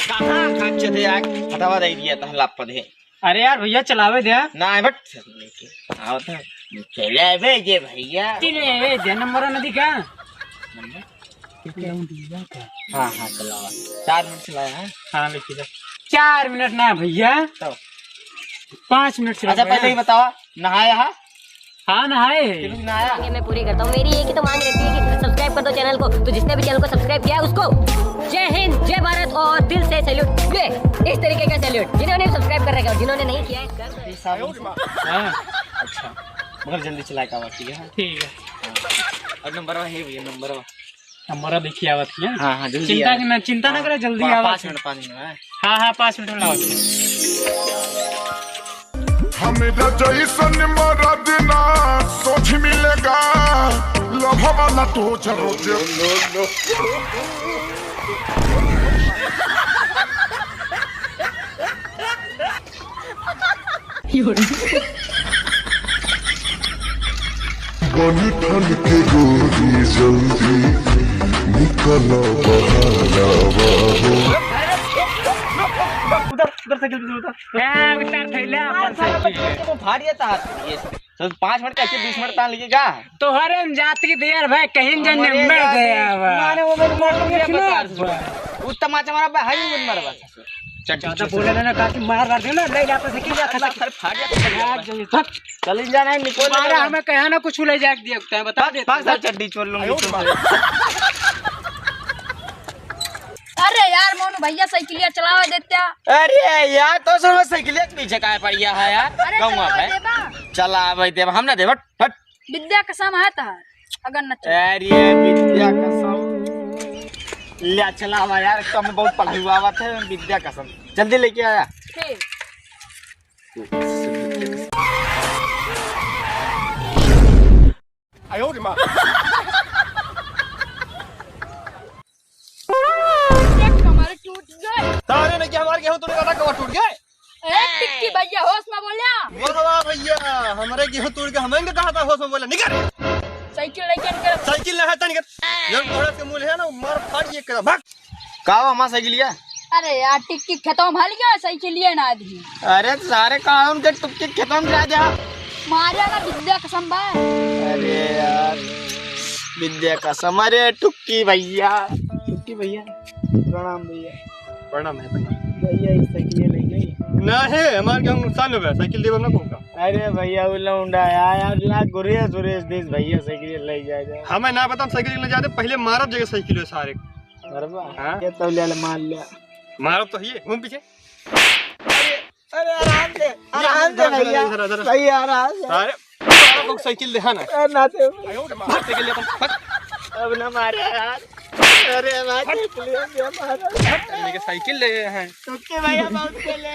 कहाँ खाचे थे यार हटावा दे दिया था लापत है। अरे यार भैया चलावे दे ना बट लेके आओ था चले भेजे भैया ले दे नंबर नदी का। हाँ हाँ चलावा 4 मिनट चलाया है। हाँ लिखी दे 4 मिनट ना भैया तो 5 मिनट चला। अच्छा पहले ही बताओ नहाया है? हाँ नहाए। नहाया मैं पूरी करता हूँ। मेरी एक ही तो मांग रहती है कि सब्सक्राइब कर दो चैनल को। तो जिसने भी चैनल को सब्सक्राइब किया है उसको जय हिंद जय भारत और दिल से सैल्यूट। ये इस तरीके का सैल्यूट जिन्होंने सब्सक्राइब कर रखा है और जिन्होंने नहीं किया है कर दो। हाँ अच्छा मगर जल्दी चलाए का ठीक है। ठीक है और नंबर है भैया नंबर हमारा देखिए आवत है। हाँ हाँ जल्दी चिंता ना करे जल्दी आवत। 5 मिनट है। हाँ हाँ 5 मिनट में आवत। हमें जैसन मरद ना सोच मिलेगा लभ वाला तो चलो बनी ठन के गोरी जल्दी निकलो बहाना बाबू उधर साइकिल पे उधर थैला अपन साइकिल वो भारी था ये तो 5 मिनट कैसे 20 मिनट तान लीजिएगा तो हरे जाती देर भाई कहीं जन नंबर गया माने वो मेरे मोटर उस तमाचा मारा बा हाई मत मार बस ज्यादा बोले ना काकी मार देना ले जा पे की जा खसा फाड़ जा चल जाना है निकोल मारा हमें कहा ना कुछ ले जा दिया है बता दे 5 साल चड्डी छोड़ लूंगी। अरे यार मोनू भैया साइकिलिया चलावा देते। अरे यार तो सुनो साइकिल के पीछे का पड़िया है यार अरे गाँव में चला भाई देव हम ना देव हट विद्या कसम है था अगर न अरे विद्या कसम ले चला हवा यार तो हमें बहुत पढ़ा हुआ बात है विद्या कसम जल्दी लेके आया। ठीक आयो रे मां हमारे टूट गए। तारे ने क्या हमारे गेहूं तोड़े का कवर टूट गए। एक टिक्की भैया होश में बोलिया बोलवा भैया हमारे गेहूं तोड़ के हमें कहा था होश में बोला निकल साइकिल लेके निकल। साइकिल ना है ता निकल जब घोड़ा के मूल है ना मार फाड़ ये कर भाग का हमारा साइकिल लिया। अरे यार टिक्की खेतों में भाल गया साइकिलिया ना दी। अरे सारे कानून के टुक्के खत्म कर जा मारिया ना विद्या कसम बा। अरे यार विद्या कसम अरे टुक्की भैया प्रणाम भैया प्रणाम है भैया इस साइकिल ले गई ना है हमारे क्या नुकसान हो गया साइकिल देव ना कौन का। अरे भैया वो लौंडा यार ला गुरेश देश भैया साइकिल ले जाएगा हमें ना बता साइकिल ले जाते पहले मारब जगह साइकिल है सारे अरबा हाँ? ये तो ले मार लिया मारब तो ये घूम पीछे अरे आराम से भैया भैया आराम से सारे सारा लोग साइकिल देखा ना ना तो भाग साइकिल ले अपन अब ना मारे यार अरे भाई साइकिल ले मारा साइकिल ले हैं टुक्के भैया बहुत के ले